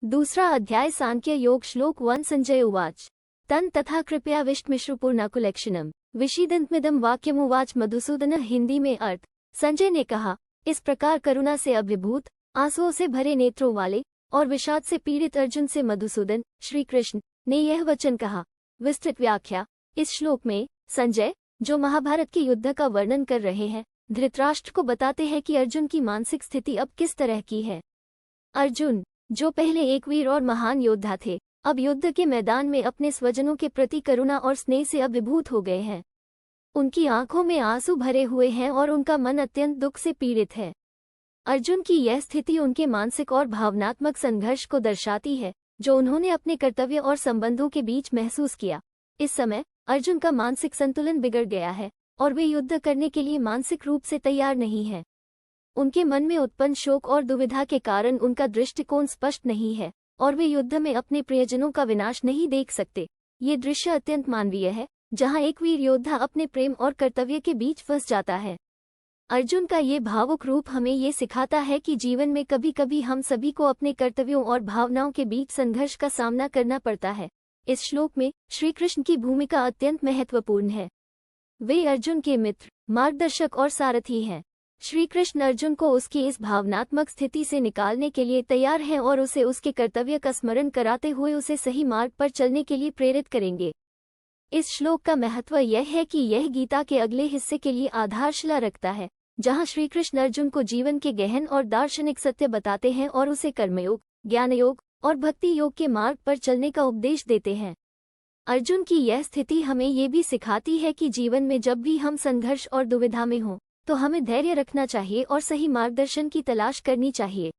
दूसरा अध्याय सांख्य योग श्लोक 1 संजय उवाच तन तथा कृपया विष्टमिश्रुपूर्णाकुलेक्षणम विषीदन्तमिदं वाक्यमुवाच मधुसूदन। हिंदी में अर्थ। संजय ने कहा, इस प्रकार करुणा से अभिभूत, आंसुओं से भरे नेत्रों वाले और विषाद से पीड़ित अर्जुन से मधुसूदन श्री कृष्ण ने यह वचन कहा। विस्तृत व्याख्या। इस श्लोक में संजय, जो महाभारत के युद्ध का वर्णन कर रहे हैं, धृतराष्ट्र को बताते हैं कि अर्जुन की मानसिक स्थिति अब किस तरह की है। अर्जुन, जो पहले एक वीर और महान योद्धा थे, अब युद्ध के मैदान में अपने स्वजनों के प्रति करुणा और स्नेह से अभिभूत हो गए हैं। उनकी आंखों में आंसू भरे हुए हैं और उनका मन अत्यंत दुख से पीड़ित है। अर्जुन की यह स्थिति उनके मानसिक और भावनात्मक संघर्ष को दर्शाती है, जो उन्होंने अपने कर्तव्य और संबंधों के बीच महसूस किया। इस समय अर्जुन का मानसिक संतुलन बिगड़ गया है और वे युद्ध करने के लिए मानसिक रूप से तैयार नहीं हैं। उनके मन में उत्पन्न शोक और दुविधा के कारण उनका दृष्टिकोण स्पष्ट नहीं है और वे युद्ध में अपने प्रियजनों का विनाश नहीं देख सकते। ये दृश्य अत्यंत मानवीय है, जहां एक वीर योद्धा अपने प्रेम और कर्तव्य के बीच फंस जाता है। अर्जुन का ये भावुक रूप हमें ये सिखाता है कि जीवन में कभी कभी हम सभी को अपने कर्तव्यों और भावनाओं के बीच संघर्ष का सामना करना पड़ता है। इस श्लोक में श्री कृष्ण की भूमिका अत्यंत महत्वपूर्ण है। वे अर्जुन के मित्र, मार्गदर्शक और सारथी हैं। श्री कृष्ण अर्जुन को उसकी इस भावनात्मक स्थिति से निकालने के लिए तैयार हैं और उसे उसके कर्तव्य का स्मरण कराते हुए उसे सही मार्ग पर चलने के लिए प्रेरित करेंगे। इस श्लोक का महत्व यह है कि यह गीता के अगले हिस्से के लिए आधारशिला रखता है, जहां श्री कृष्ण अर्जुन को जीवन के गहन और दार्शनिक सत्य बताते हैं और उसे कर्मयोग, ज्ञान योग और भक्ति योग के मार्ग पर चलने का उपदेश देते हैं। अर्जुन की यह स्थिति हमें ये भी सिखाती है कि जीवन में जब भी हम संघर्ष और दुविधा में हों, तो हमें धैर्य रखना चाहिए और सही मार्गदर्शन की तलाश करनी चाहिए।